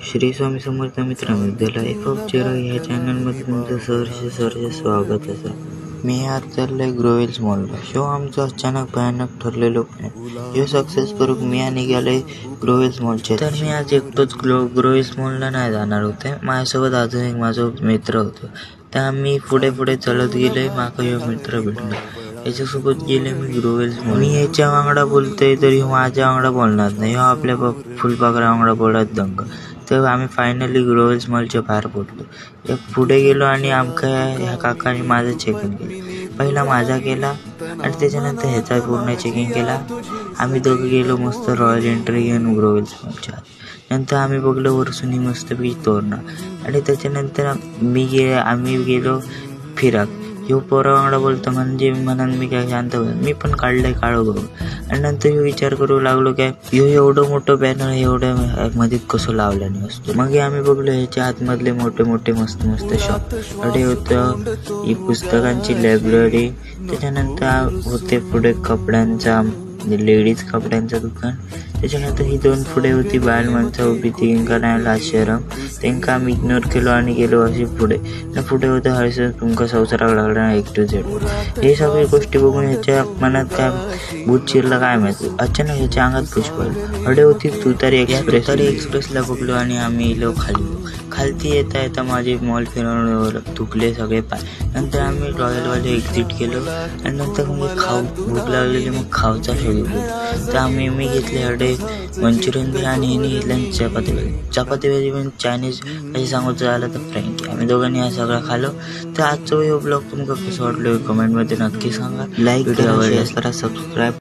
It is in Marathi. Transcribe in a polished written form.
श्री स्वामी समर्थ मित्रांनो, द लाईफ ऑफ चिराग ह्या चॅनलमध्ये तुमचं सहर्ष स्वागत आहे. मी आज चाललोय ग्रोवेल्स मॉलला. शो आमचा अचानक भयानक ठरलेलो प्लॅन. ह्यो सक्सेस करूक मी आणि गेलोय ग्रोवेल्स मॉलचे. तर मी आज एकटोच ग्रोवेल्स मॉलला नाही जाणार होते. माझ्यासोबत अजून एक माझा मित्र होतो. तर आम्ही पुढे चालत गेलोय. माका ह्यो मित्र भेटलो. याच्यासोबत गेले मी ग्रोवेल्स मॉल. मी ह्याच्या वांगडा बोलतोय तर ह्यो माझ्या वांगडा बोलणार नाही. ह्यो आपल्या फुलपाखरा वांगडा बोलत दंग. तर आम्ही फायनली ग्रोवेल्स मॉलच्या बाहेर पडलो. पुढे गेलो आणि आमका ह्या काकाने माझं चेकिंग केलं. पहिला माझा केला आणि त्याच्यानंतर ह्याचा पूर्ण चेकिंग केला. आम्ही दोघं गेलो मस्त रॉयल एंट्री घेऊन ग्रोवेल्स मॉलच्या. नंतर आम्ही बघलो वरसून मस्तपैकी तोरणा आणि त्याच्यानंतर आम्ही गेलो फिराक. ह्यो पोरावांगडा बोलतो म्हणजे म्हणून मी काय शांत मी पण काढलंय काळो बघ. आणि नंतर ह्यो विचार करू लागलो काय ह्यो एवढं मोठं बॅनर एवढ्या मध्ये कसं लावल्याने असतो. मग आम्ही बघलो ह्याच्या आतमधले मोठे मस्त शॉप. अडे होतं ही पुस्तकांची लायब्ररी. त्याच्यानंतर होते पुढे कपड्यांचा लेडीज कपड्यांचं दुकान. त्याच्यानंतर ही दोन पुढे होती बाल माणसं उभी तिंका नाही लाशरम. त्यांना आम्ही इग्नोर केलो आणि गेलो असे पुढे होतं हळसर तुमका संसाराक लागला A to Z. हे सगळ्या गोष्टी बघून ह्याच्या मनात काय भूत शिरला काय माहिती. अचानक ह्याच्या अंगात पुष्प अडे होती तुतारी एक्सप्रेसला बघलो आणि आम्ही इलो खालती येता माझे मॉल फिरवून तुकले सगळे पाय. नंतर आम्ही रॉयलवाले एक्झिट केलो आणि नंतर मग भूक लागलेली मग खाऊचा शोध घेतलो. तर मी घेतले अडे मंचुरियन बी आणि हिने घेतल्या चपाती भाजी पण चायनीज असे सांगायचं झालं तर फ्रँकी. आम्ही दोघांनी हा सगळा खालो. तर आजचा ब्लॉग तुमका कसं वाटलं कमेंटमध्ये नक्की सांगा. लाईक करा, शेअर करा, सबस्क्राईब